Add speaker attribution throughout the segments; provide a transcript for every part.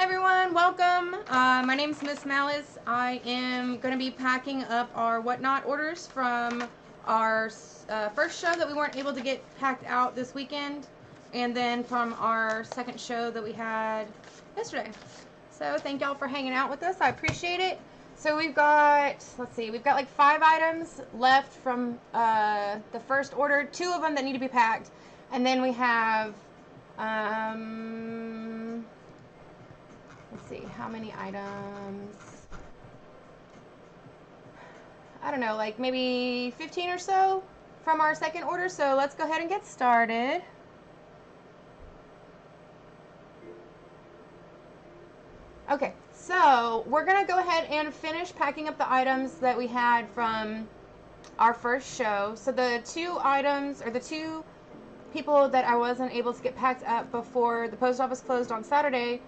Speaker 1: everyone, welcome. My name is Miss Malice. I am going to be packing up our WhatNot orders from our first show that we weren't able to get packed out this weekend, and then from our second show that we had yesterday. So thank y'all for hanging out with us. I appreciate it. So we've got, let's see, we've got like 5 items left from the first order, 2 of them that need to be packed, and then we have let's see, how many items? I don't know, like maybe 15 or so from our second order. So let's go ahead and get started. Okay, so we're going to go ahead and finish packing up the items that we had from our first show. So the 2 items, or the 2 people that I wasn't able to get packed up before the post office closed on Saturday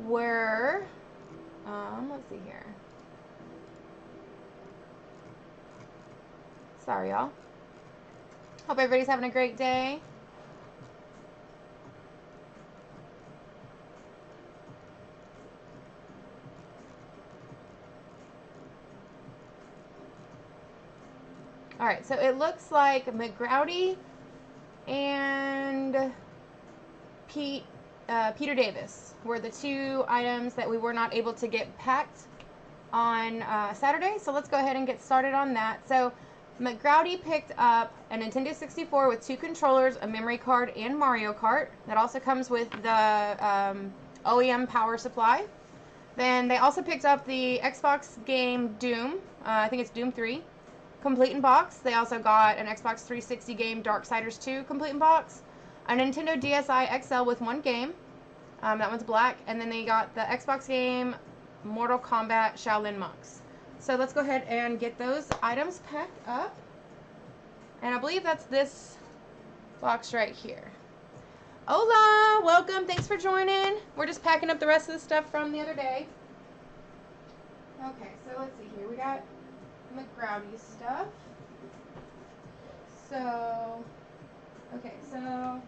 Speaker 1: were, let's see here. Sorry, y'all. Hope everybody's having a great day. All right, so it looks like McGrowdy and Peter Davis were the 2 items that we were not able to get packed on Saturday. So let's go ahead and get started on that. So McGrowdy picked up a Nintendo 64 with 2 controllers, a memory card, and Mario Kart. That also comes with the OEM power supply. Then they also picked up the Xbox game Doom. I think it's Doom 3. Complete in box. They also got an Xbox 360 game Darksiders 2 complete in box. A Nintendo DSi XL with 1 game. That one's black. And then they got the Xbox game Mortal Kombat Shaolin Monks. So let's go ahead and get those items packed up. And I believe that's this box right here. Hola! Welcome. Thanks for joining. We're just packing up the rest of the stuff from the other day. Okay, so let's see here. We got McGrowdy stuff. So, okay, so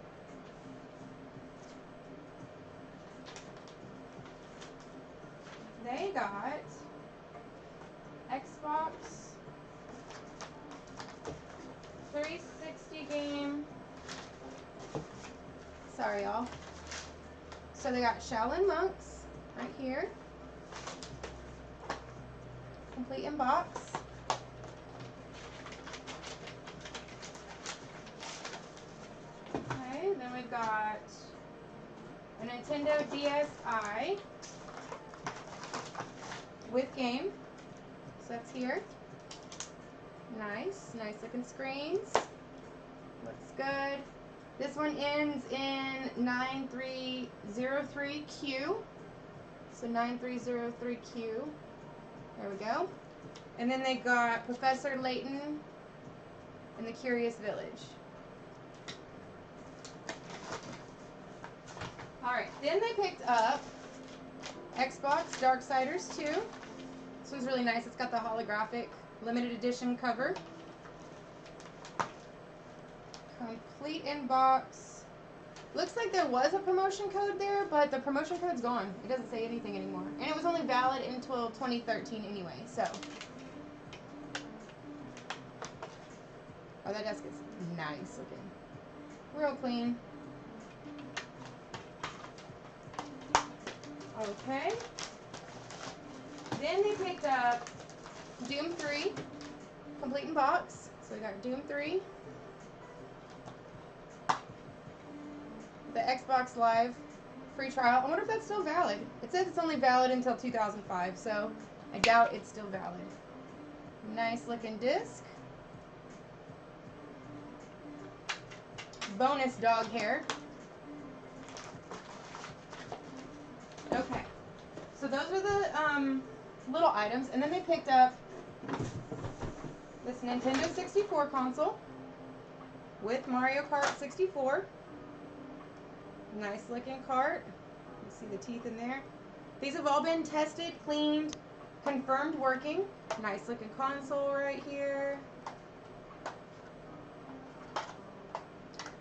Speaker 1: they got Xbox 360 game. Sorry, y'all. So they got Shaolin Monks right here. Complete in box. Okay, then we've got a Nintendo DSi with game. So that's here. Nice looking screens. Looks good. This one ends in 9303Q. So 9303Q. There we go. And then they got Professor Layton and the Curious Village. Alright, then they picked up Xbox Darksiders 2. This was really nice. It's got the holographic limited edition cover. Complete in box. Looks like there was a promotion code there, but the promotion code's gone. It doesn't say anything anymore. And it was only valid until 2013 anyway, so. Oh, that desk is nice looking. Real clean. Okay. Then they picked up Doom 3, complete in box. So we got Doom 3. The Xbox Live free trial. I wonder if that's still valid. It says it's only valid until 2005, so I doubt it's still valid. Nice looking disc. Bonus dog hair. Okay. So those are the little items. And then they picked up this Nintendo 64 console with Mario Kart 64. Nice looking cart. You see the teeth in there. These have all been tested, cleaned, confirmed working. Nice looking console right here.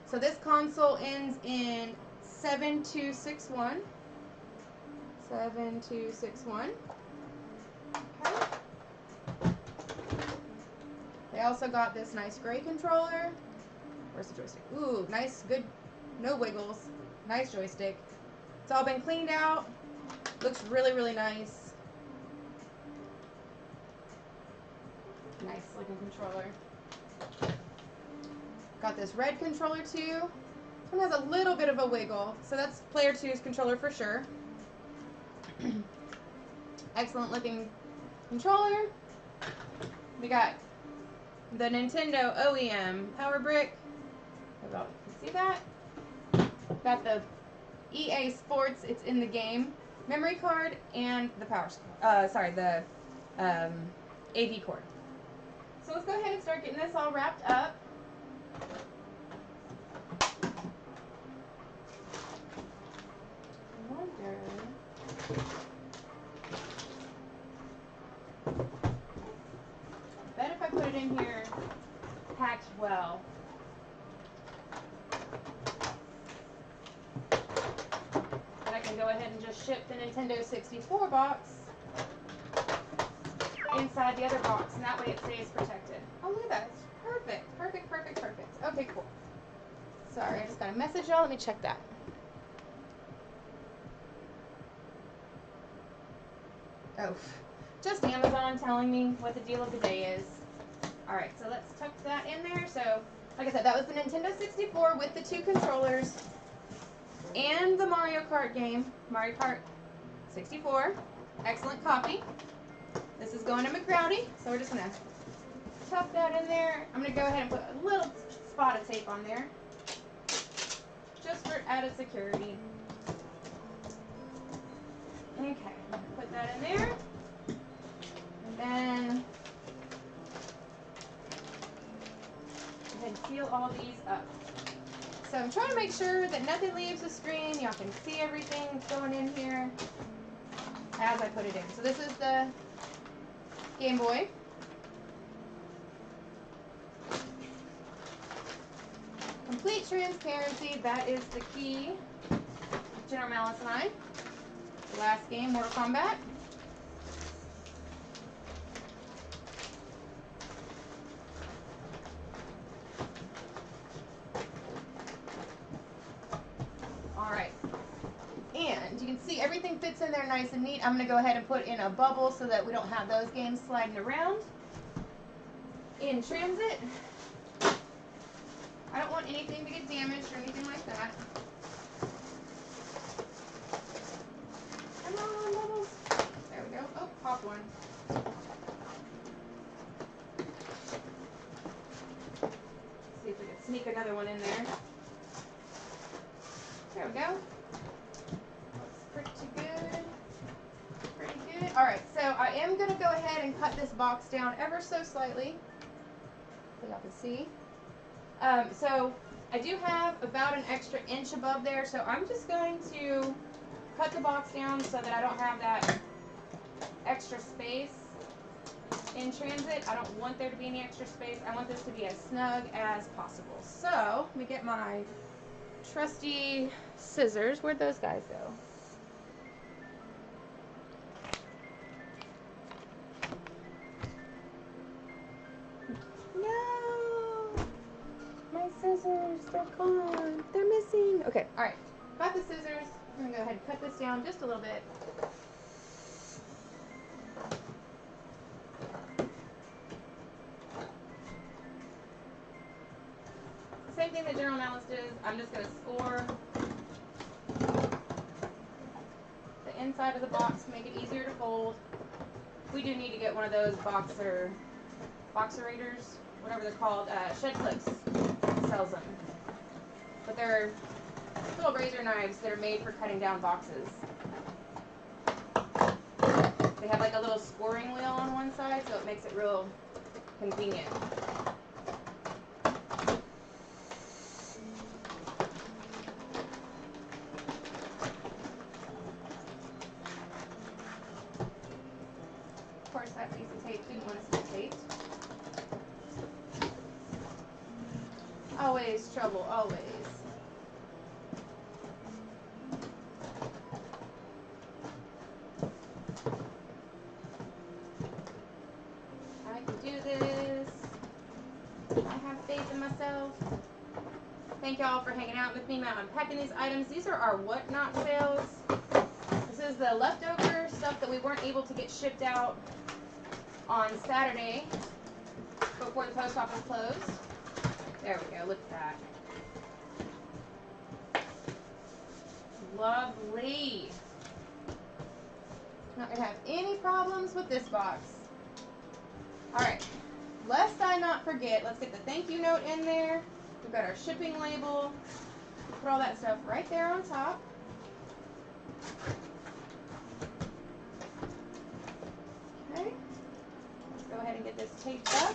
Speaker 1: So this console ends in 7261. 7261. Okay. They also got this nice gray controller. Where's the joystick? Ooh, nice, good, no wiggles. Nice joystick. It's all been cleaned out. Looks really, really nice. Nice looking controller. Got this red controller too. This one has a little bit of a wiggle, so that's player 2's controller for sure. Excellent looking controller. We got the Nintendo OEM power brick. I don't know if you can see that. Got the EA Sports, it's in the game, memory card, and the the AV cord. So let's go ahead and start getting this all wrapped up. I wonder. I bet if I put it in here packed well. And I can go ahead and just ship the Nintendo 64 box inside the other box, and that way it stays protected. Oh, look at that. It's perfect. Perfect, perfect, perfect. Okay, cool. Sorry, I just got a message, y'all. Let me check that. Oh, just Amazon telling me what the deal of the day is. Alright, so let's tuck that in there. So, like I said, that was the Nintendo 64 with the 2 controllers and the Mario Kart game, Mario Kart 64. Excellent copy. This is going to McGrowdy, so we're just going to tuck that in there. I'm going to go ahead and put a little spot of tape on there, just for added security. Okay, put that in there, and then go ahead and seal all these up. So I'm trying to make sure that nothing leaves the screen. Y'all can see everything going in here as I put it in. So this is the Game Boy. Complete transparency, that is the key. General Malice and I. The last game, Mortal Kombat. Alright. And you can see everything fits in there nice and neat. I'm going to go ahead and put in a bubble so that we don't have those games sliding around in transit. I don't want anything to get damaged or anything like that. Come on, bubbles. There we go. Oh, pop one. See if we can sneak another one in there. There we go. Looks pretty good. Pretty good. Alright, so I am going to go ahead and cut this box down ever so slightly, so y'all can see. So I do have about an extra inch above there, so I'm just going to cut the box down so that I don't have that extra space in transit. I don't want there to be any extra space. I want this to be as snug as possible. So let me get my trusty scissors. Where'd those guys go? No! My scissors, they're gone. They're missing. Okay, alright. Got the scissors. I'm going to go ahead and cut this down just a little bit. Same thing that General Malice did. I'm just going to score the inside of the box to make it easier to fold. We do need to get one of those boxerators, whatever they're called. Shed Clips sells them. But they're little razor knives that are made for cutting down boxes. They have like a little scoring wheel on one side, so it makes it real convenient. Of course, that piece of tape didn't want to be taped. Always trouble, always. I have faith in myself. Thank y'all for hanging out with me while I'm unpacking these items. These are our WhatNot sales. This is the leftover stuff that we weren't able to get shipped out on Saturday before the post office closed. There we go. Look at that. Lovely. Not gonna have any problems with this box. Alright, lest I not forget, let's get the thank you note in there. We've got our shipping label. Put all that stuff right there on top. Okay, let's go ahead and get this taped up.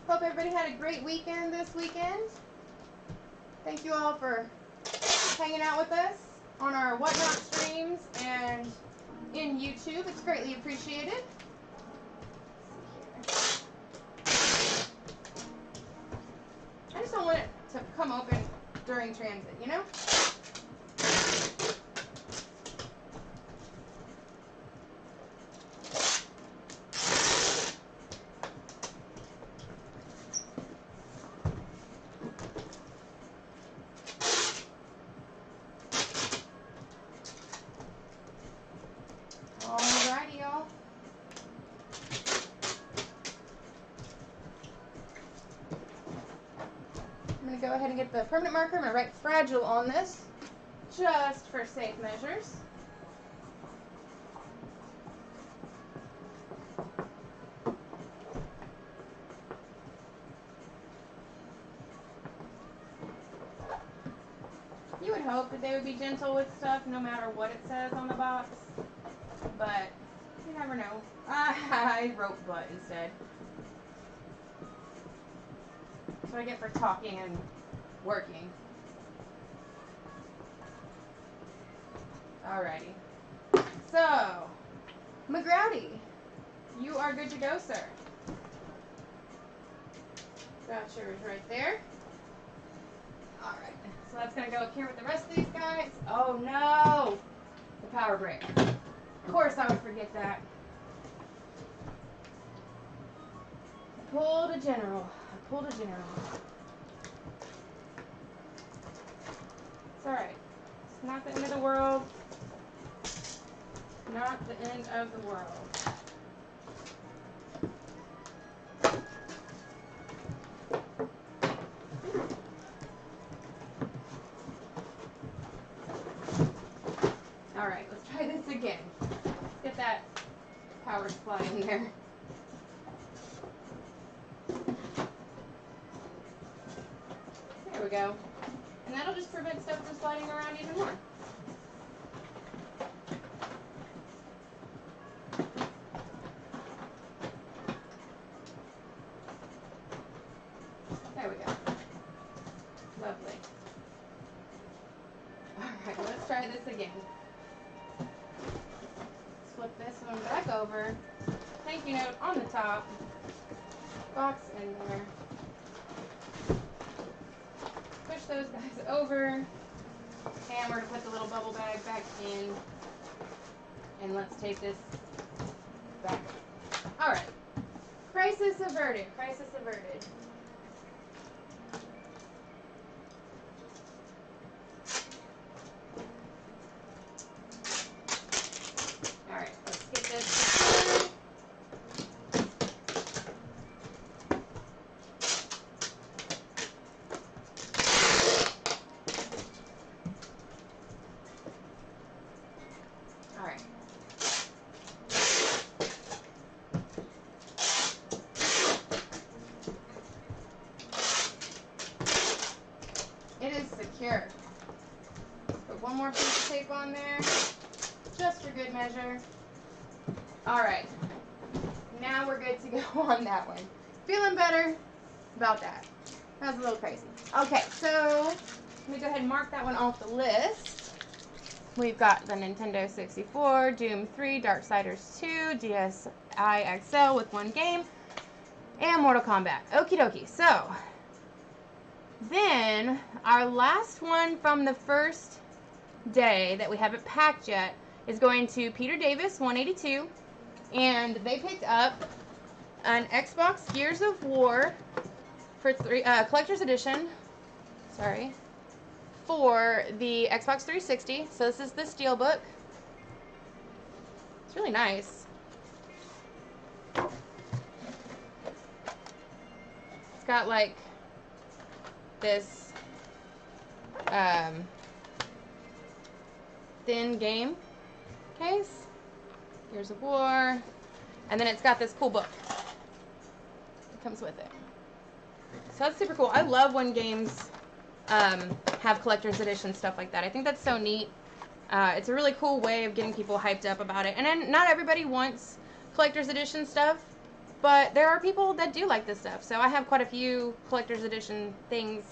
Speaker 1: Hope everybody had a great weekend this weekend. Thank you all for hanging out with us on our WhatNot streams and in YouTube. It's greatly appreciated. I just don't want it to come open during transit, you know? Alrighty, y'all. I'm going to go ahead and get the permanent marker. I'm going to write fragile on this, just for safe measures. You would hope that they would be gentle with stuff no matter what it says on the box, but you never know. I wrote but instead. That's what I get for talking and working. Alrighty. So, McGrowdy, you are good to go, sir. Got yours right there. Alright, so that's going to go up here with the rest of these guys. Oh no! The power brick. Of course I would forget that. I pulled a general. I pulled a general. It's alright. It's not the end of the world. Not the end of the world. Alright, let's try this again. Let's get that power supply in there. There we go. And that'll just prevent stuff from sliding around even more. There we go. Lovely. Alright, let's try this again. Flip this one back over. Thank you note on the top. Box in there. Push those guys over. And we're going to put the little bubble bag back in. And let's take this back. Alright. Crisis averted. Crisis averted. Secure. Put one more piece of tape on there, just for good measure. Alright, now we're good to go on that one. Feeling better about that. That was a little crazy. Okay, so let me go ahead and mark that one off the list. we've got the Nintendo 64, Doom 3, Darksiders 2, DSi XL with one game, and Mortal Kombat. Okie dokie. So, then our last one from the first day that we haven't packed yet is going to Peter Davis 182, and they picked up an Xbox Gears of War for collector's edition. Sorry. For the Xbox 360. So this is the Steelbook. It's really nice. It's got like this thin game case. Gears of War. And then it's got this cool book that comes with it. So that's super cool. I love when games have collector's edition stuff like that. I think that's so neat. It's a really cool way of getting people hyped up about it. And then not everybody wants collector's edition stuff, but there are people that do like this stuff. So I have quite a few collector's edition things.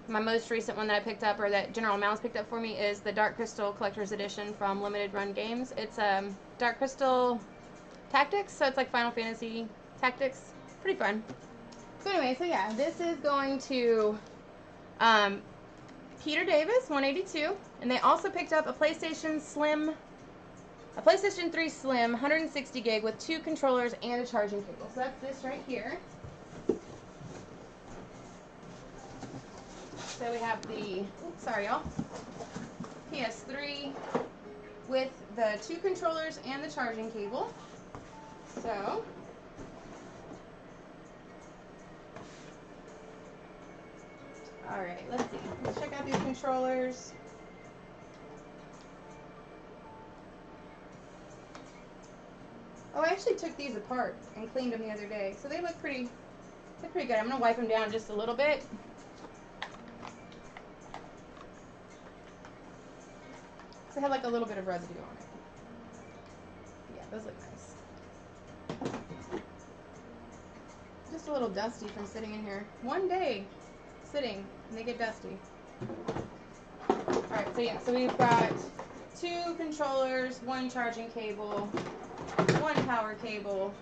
Speaker 1: My most recent one that I picked up, or that General Mouse picked up for me, is the Dark Crystal collector's edition from Limited Run Games. It's Dark Crystal Tactics, so it's like Final Fantasy Tactics. Pretty fun. So anyway, so yeah, this is going to Peter Davis 182, and they also picked up a PlayStation 3 Slim 160 gig with 2 controllers and a charging cable. So that's this right here. So we have the, oops, sorry y'all, PS3 with the 2 controllers and the charging cable. So alright, let's see. Let's check out these controllers. Oh, I actually took these apart and cleaned them the other day. So they look pretty good. I'm going to wipe them down just a little bit. So they have like a little bit of residue on it. Yeah, those look nice. Just a little dusty from sitting in here. One day sitting and they get dusty. Alright, so yeah, so we've got 2 controllers, 1 charging cable, 1 power cable,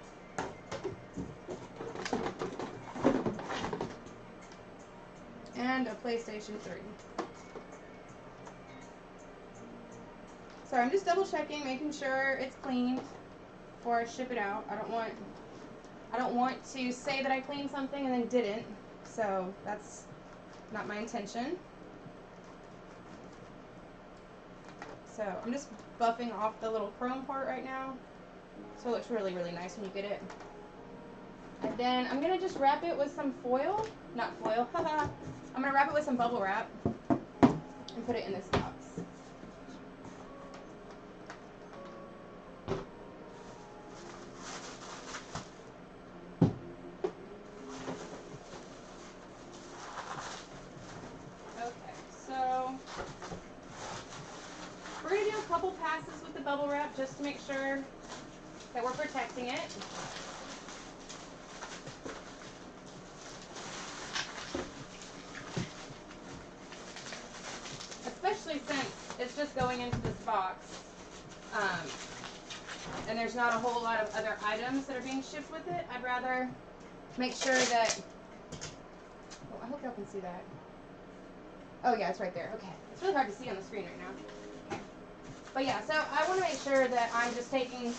Speaker 1: and a PlayStation 3. So I'm just double checking, making sure it's cleaned before I ship it out. I don't want to say that I cleaned something and then didn't. So that's not my intention. So I'm just buffing off the little chrome part right now. So it looks really, really nice when you get it. And then I'm going to just wrap it with some foil. Not foil, haha. I'm going to wrap it with some bubble wrap and put it in this box. We're going to do a couple passes with the bubble wrap just to make sure that we're protecting it. Especially since it's just going into this box. And there's not a whole lot of other items that are being shipped with it. I'd rather make sure that... Oh, I hope y'all can see that. Oh yeah, it's right there. Okay. It's really hard to see on the screen right now. Okay. But yeah, so I want to make sure that I'm just taking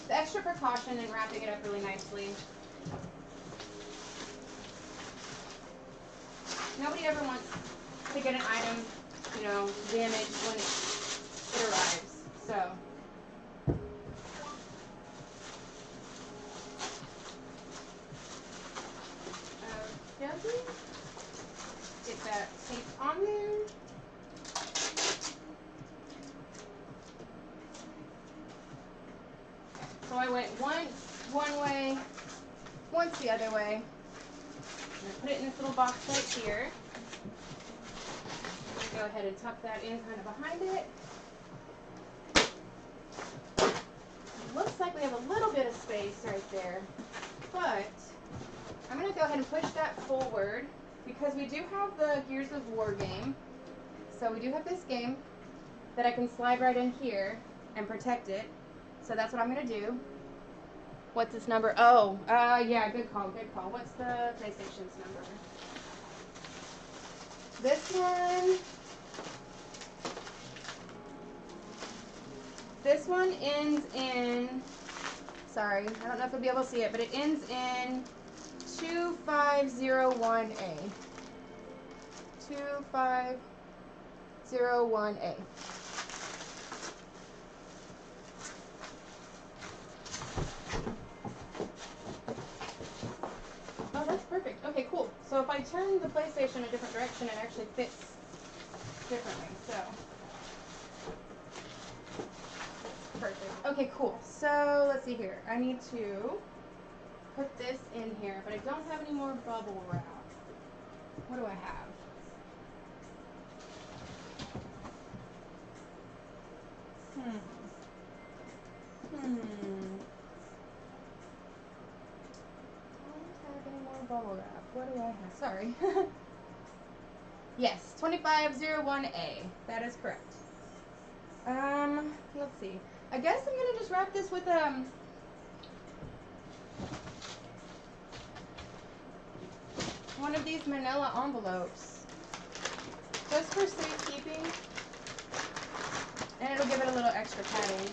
Speaker 1: the extra precaution and wrapping it up really nicely. Nobody ever wants to get an item, you know, damaged when it arrives. So... get that tape on there. So I went once one way, once the other way. I'm going to put it in this little box right here. Go ahead and tuck that in kind of behind it. It looks like we have a little bit of space right there, but I'm going to go ahead and push that forward because we do have the Gears of War game. So we do have this game. that I can slide right in here and protect it. So that's what I'm going to do. What's its number? Oh, yeah, good call, good call. What's the PlayStation's number? This one ends in, sorry, I don't know if you'll be able to see it, but it ends in 2501A. 2501A. Oh, that's perfect. Okay, cool. So if I turn the PlayStation a different direction, it actually fits differently. So perfect. Okay, cool. So let's see here. I need to put this in here, but I don't have any more bubble wrap. What do I have? Bubble wrap. What do I have? Sorry. Yes, 2501A. That is correct. Let's see. I guess I'm gonna just wrap this with one of these manila envelopes, just for safekeeping, and it'll give it a little extra padding.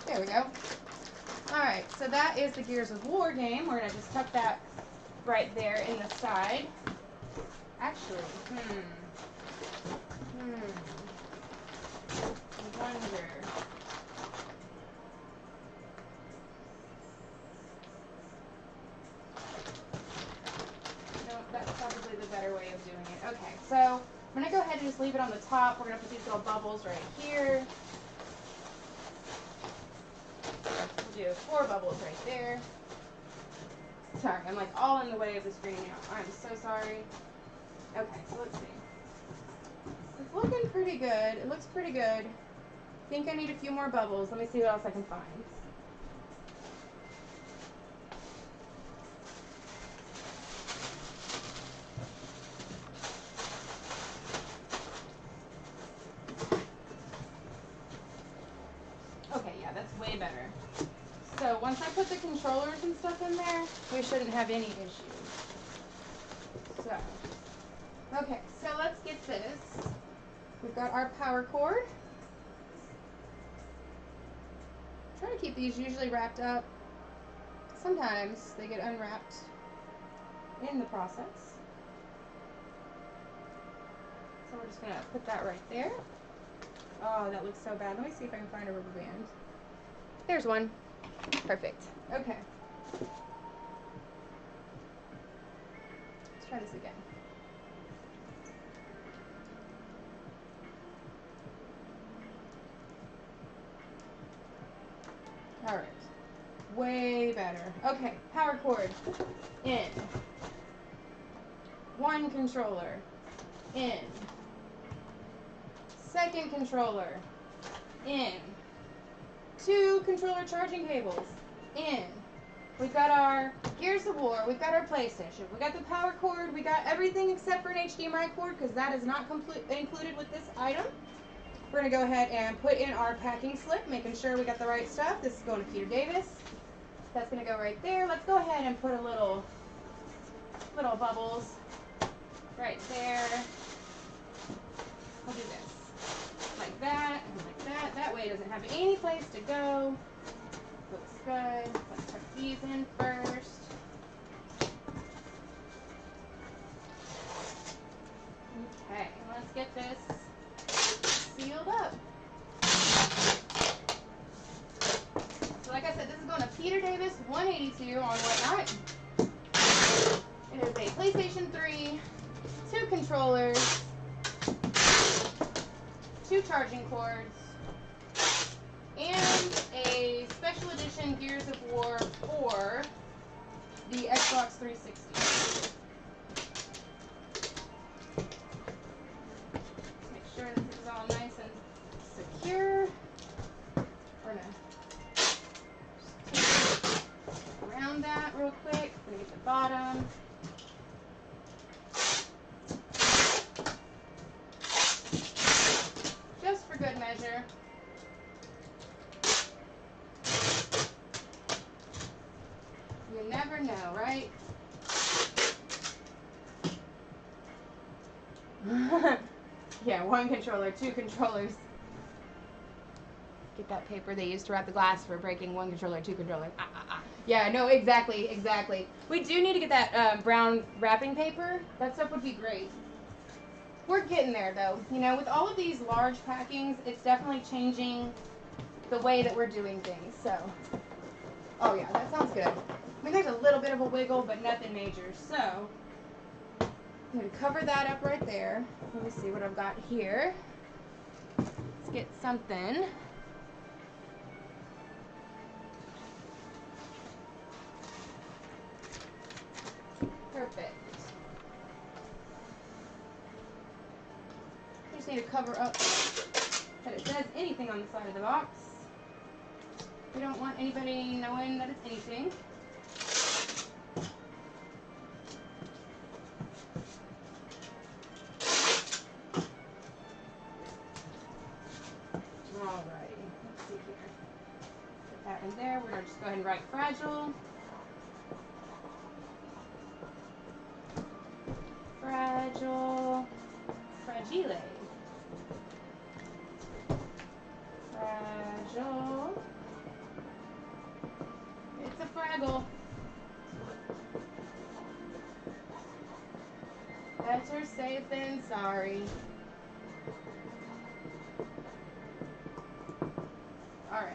Speaker 1: There we go. Alright, so that is the Gears of War game. We're going to just tuck that right there in the side. Actually, I wonder. No, that's probably the better way of doing it. Okay, so I'm going to go ahead and just leave it on the top. We're going to put these little bubbles right here. We'll do 4 bubbles right there. Sorry, I'm like all in the way of the screen now. I'm so sorry. Okay, so let's see. It's looking pretty good. It looks pretty good. I think I need a few more bubbles. Let me see what else I can find. Okay, yeah, that's way better. So once I put the controllers and stuff in there, we shouldn't have any issues. So, okay, so let's get this. We've got our power cord. Try to keep these usually wrapped up. Sometimes they get unwrapped in the process. So we're just gonna put that right there. Oh, that looks so bad. Let me see if I can find a rubber band. There's one. Perfect. Okay. Let's try this again. Alright. Way better. Okay, power cord. In. 1 controller. In. 2nd controller. In. 2 controller charging cables. In. We've got our Gears of War. We've got our PlayStation. We got the power cord. We got everything except for an HDMI cord because that is not included with this item. We're going to go ahead and put in our packing slip, making sure we got the right stuff. This is going to Peter Davis. That's going to go right there. Let's go ahead and put a little bubbles right there. We'll do this. Like that and like that. That way it doesn't have any place to go. Looks good. Let's tuck these in first. Okay, let's get this sealed up. So like I said, this is going to Peter Davis 182 on WhatNot. It is a PlayStation 3, 2 controllers, 2 charging cords, and a special edition Gears of War for the Xbox 360. Make sure that this is all nice and secure. We're gonna just around that real quick. We're bottom. Just for good measure. You never know, right? Yeah, 1 controller, 2 controllers. Get that paper they used to wrap the glass for breaking 1 controller, 2 controllers. Yeah, no, exactly. We do need to get that brown wrapping paper. That stuff would be great. We're getting there, though. You know, with all of these large packings, it's definitely changing the way that we're doing things. So, oh yeah, that sounds good. I mean, there's a little bit of a wiggle, but nothing major. So, I'm going to cover that up right there. Let me see what I've got here. Let's get something. Perfect. Just need to cover up that it says anything on the side of the box. We don't want anybody knowing that it's anything. Alrighty, let's see here. Put that in there. We're going to just go ahead and write fragile. Fragile. Fragile. Fragile. It's a fraggle. Better safe than sorry. Alright.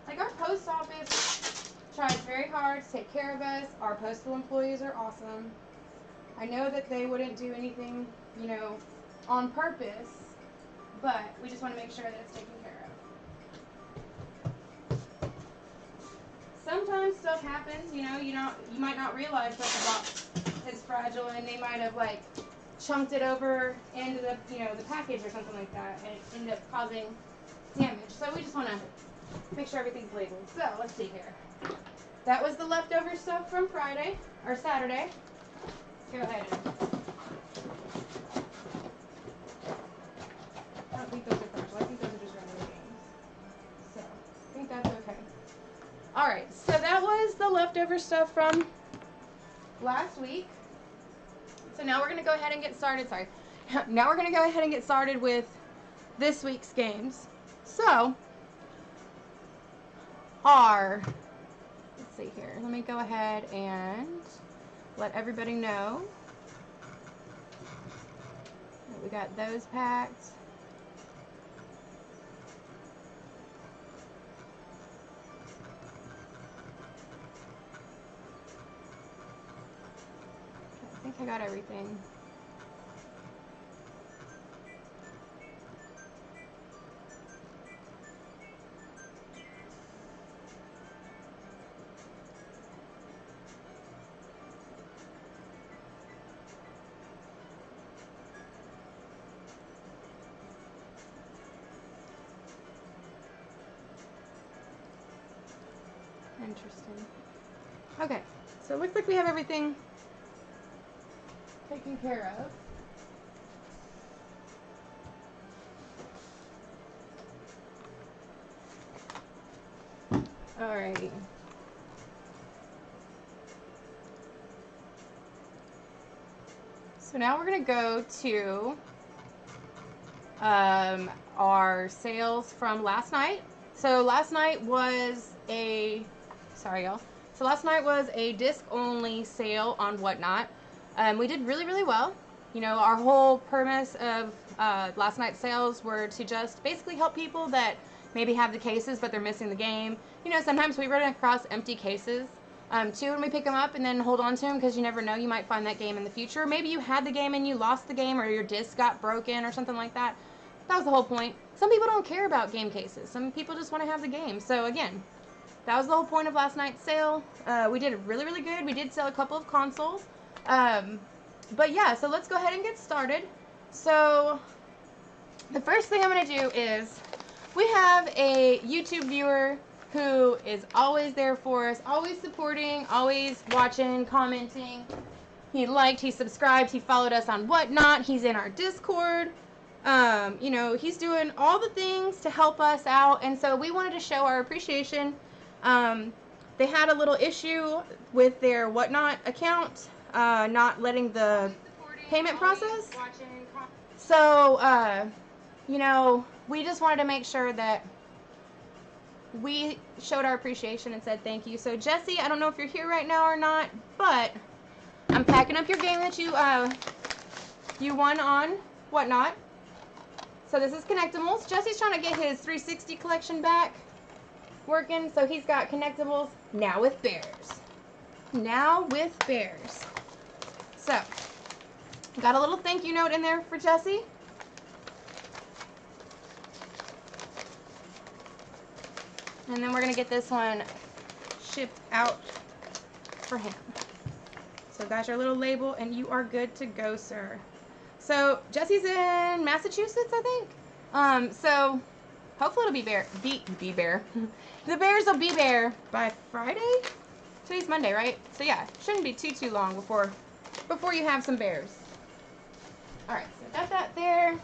Speaker 1: Like, our post office tries very hard to take care of us. Our postal employees are awesome. I know that they wouldn't do anything, you know, on purpose, but we just want to make sure that it's taken care of. Sometimes stuff happens, you know, you might not realize that the box is fragile and they might have, like, chunked it over into the, you know, the package or something like that, and it ended up causing damage. So we just want to make sure everything's labeled. So let's see here. That was the leftover stuff from Friday or Saturday. Go ahead. I don't think those are fragile. I think those are just regular games. So I think that's okay. All right. So that was the leftover stuff from last week. So now we're going to go ahead and get started. Sorry. Now we're going to go ahead and get started with this week's games. So, let's see here. Let me go ahead and let everybody know that we got those packed. I think I got everything. Interesting. Okay, so it looks like we have everything taken care of. Alrighty. So now we're going to go to our sales from last night. So last night was a disc-only sale on WhatNot. We did really, really well. You know, our whole premise of last night's sales were to just basically help people that maybe have the cases, but they're missing the game. You know, sometimes we run across empty cases, too, when we pick them up and then hold on to them, because you never know, you might find that game in the future. Maybe you had the game and you lost the game, or your disc got broken or something like that. That was the whole point. Some people don't care about game cases. Some people just want to have the game. So, again, that was the whole point of last night's sale. We did really, really good. We did sell a couple of consoles. But yeah, so let's go ahead and get started. So the first thing I'm going to do is, we have a YouTube viewer who is always there for us, always supporting, always watching, commenting. He liked, he subscribed, he followed us on WhatNot, he's in our Discord. You know, he's doing all the things to help us out, and so we wanted to show our appreciation. They had a little issue with their WhatNot account, not letting the payment process. So, you know, we just wanted to make sure that we showed our appreciation and said thank you. So, Jesse, I don't know if you're here right now or not, but I'm packing up your game that you won on WhatNot. So this is Connectimals. Jesse's trying to get his 360 collection back working, so he's got Connectimals now with bears. Now with bears. So, got a little thank you note in there for Jesse. And then we're going to get this one shipped out for him. So got your little label, and you are good to go, sir. So Jesse's in Massachusetts, I think. So hopefully it'll be bear. The bears will be there by Friday. Today's Monday, right? So yeah, shouldn't be too long before you have some bears. All right, so got that there.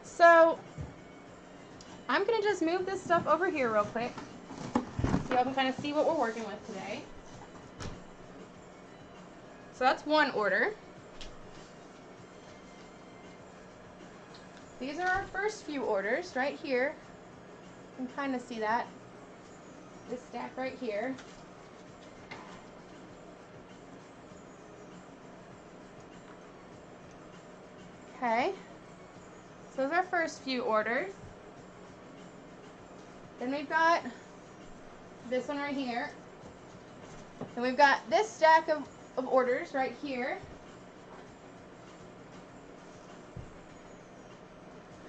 Speaker 1: So I'm gonna just move this stuff over here real quick, so y'all can kind of see what we're working with today. So that's one order. These are our first few orders right here. You can kind of see that. This stack right here. Okay. So those are our first few orders. Then we've got this one right here. And we've got this stack of orders right here.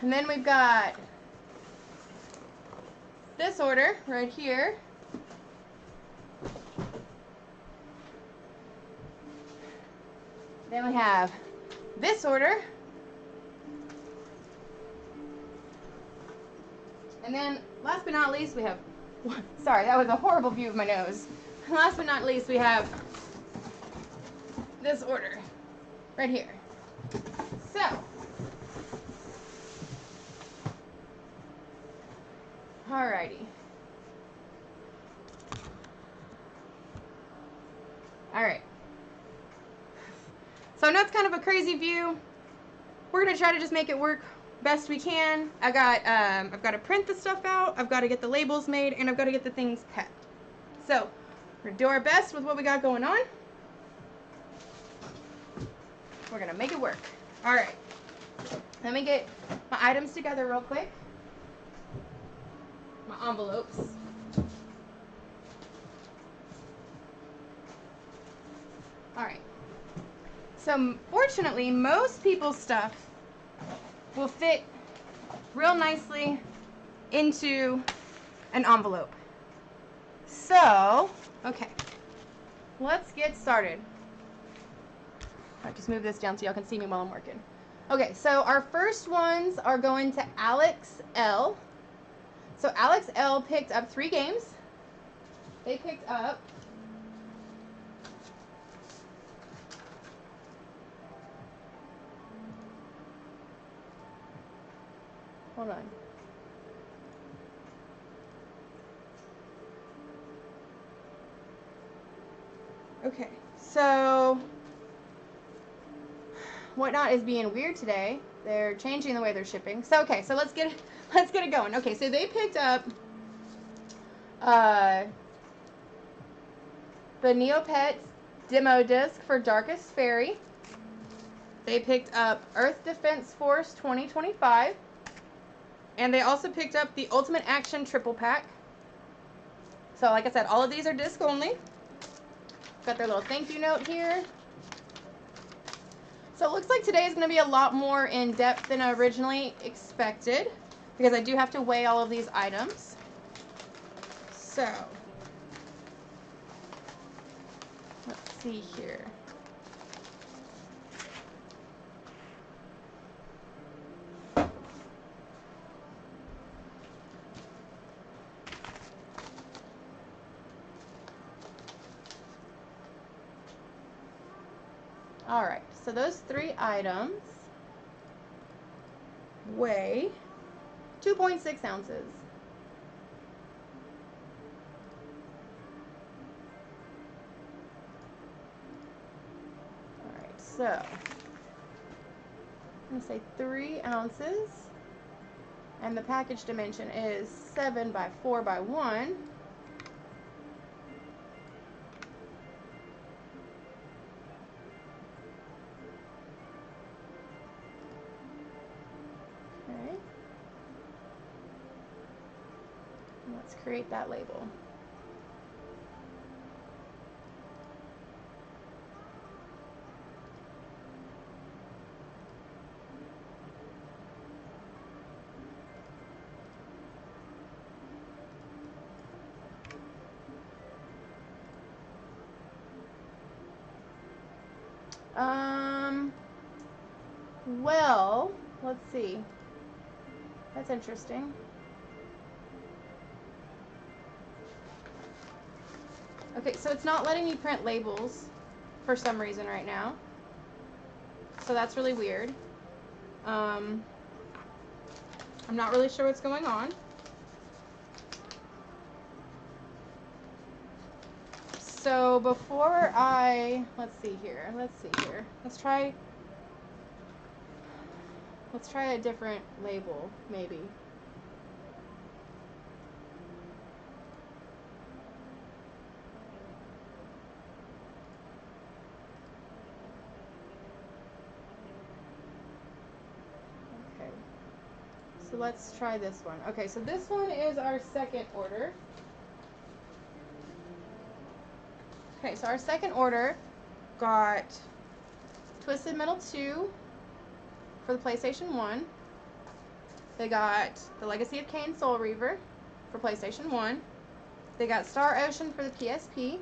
Speaker 1: And then we've got this order right here. Then we have this order. And then last but not least we have, sorry, that was a horrible view of my nose. Last but not least we have this order right here. So, alrighty. Alright. So I know it's kind of a crazy view. We're going to try to just make it work best we can. I've got to print the stuff out, I've got to get the labels made, and I've got to get the things packed. So, we're going to do our best with what we got going on. We're going to make it work. Alright. Let me get my items together real quick. My envelopes. Alright. So, fortunately, most people's stuff will fit real nicely into an envelope. So, okay. Let's get started. I'll just move this down so y'all can see me while I'm working. Okay, so our first ones are going to Alex L. So Alex L picked up 3 games. They picked up hold on. Okay, so WhatNot is being weird today. They're changing the way they're shipping. So okay, so let's get it going. Okay, so they picked up the Neopets demo disc for Darkest Fairy. They picked up Earth Defense Force 2025. And they also picked up the Ultimate Action Triple Pack. So like I said, all of these are disc only. Got their little thank you note here. So it looks like today is going to be a lot more in depth than I originally expected, because I do have to weigh all of these items. So, let's see here. All right, so those 3 items weigh 2.6 ounces. All right, so I'm going to say 3 ounces, and the package dimension is 7 by 4 by 1. Okay. Let's create that label. Well, let's see. That's interesting. Okay, so it's not letting me print labels for some reason right now. So that's really weird. I'm not really sure what's going on. So before let's see here. Let's try a different label, maybe. Okay. So let's try this one. Okay, so this one is our second order. Okay, so our second order got Twisted Metal 2 for the PlayStation 1. They got The Legacy of Kain Soul Reaver for PlayStation 1. They got Star Ocean for the PSP. They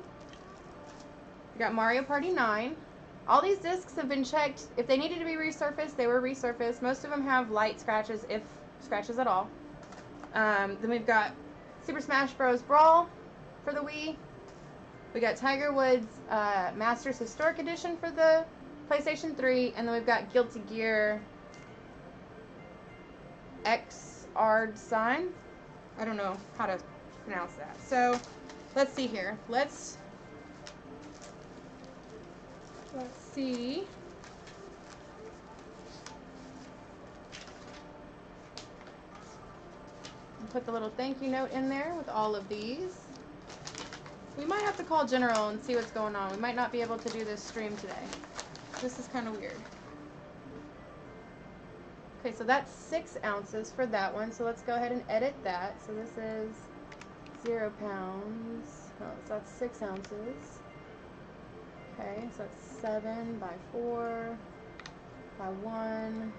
Speaker 1: got Mario Party 9. All these discs have been checked. If they needed to be resurfaced, they were resurfaced. Most of them have light scratches, if scratches at all. Then we've got Super Smash Bros. Brawl for the Wii. We got Tiger Woods Masters Historic Edition for the PlayStation 3. And then we've got Guilty Gear X-Ard Sign. I don't know how to pronounce that. So, let's see here. Let's see. I'll put the little thank you note in there with all of these. We might have to call General and see what's going on. We might not be able to do this stream today. This is kind of weird. Okay, so that's 6 ounces for that one. So let's go ahead and edit that. So this is 0 pounds. Oh, so that's 6 ounces. Okay, so that's 7 by 4 by 1.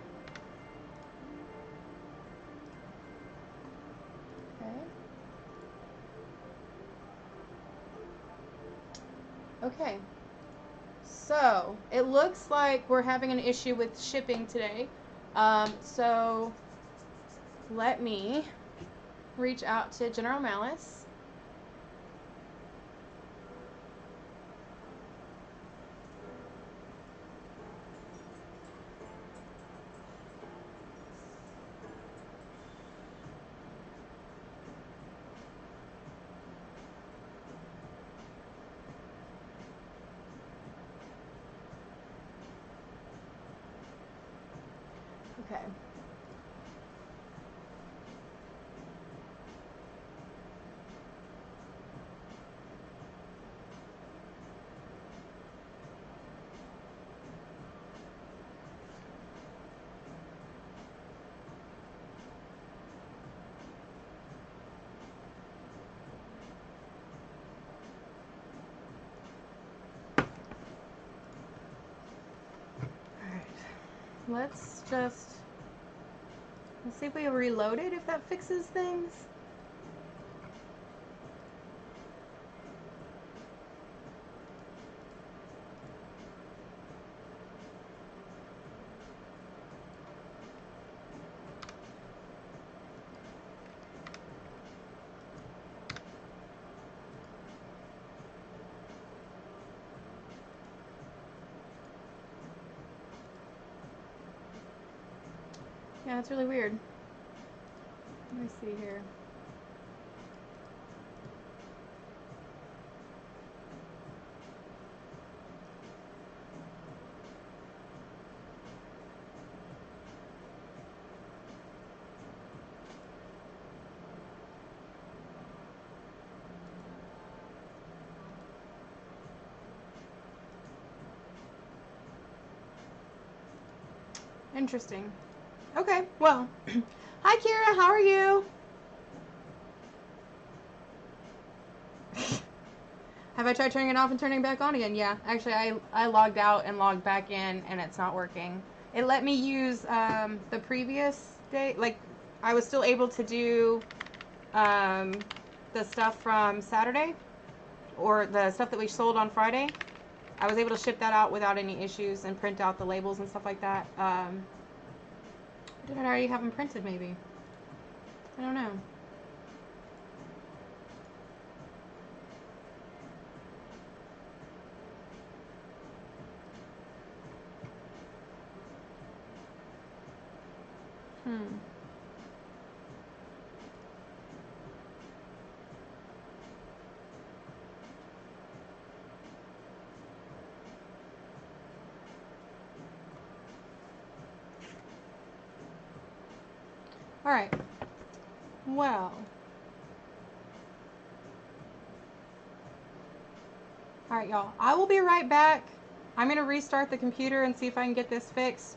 Speaker 1: Okay, so it looks like we're having an issue with shipping today. So let me reach out to General Malice. Okay. Let's see if we reload it, if that fixes things. Yeah, that's really weird. Let me see here. Interesting. Okay, well, hi Kira, how are you? Have I tried turning it off and turning it back on again? Yeah, actually I logged out and logged back in and it's not working. It let me use the previous day, like I was still able to do the stuff from Saturday or the stuff that we sold on Friday. I was able to ship that out without any issues and print out the labels and stuff like that. Did I already have them printed maybe? I don't know. Alright. Well. Alright, y'all. I will be right back. I'm going to restart the computer and see if I can get this fixed.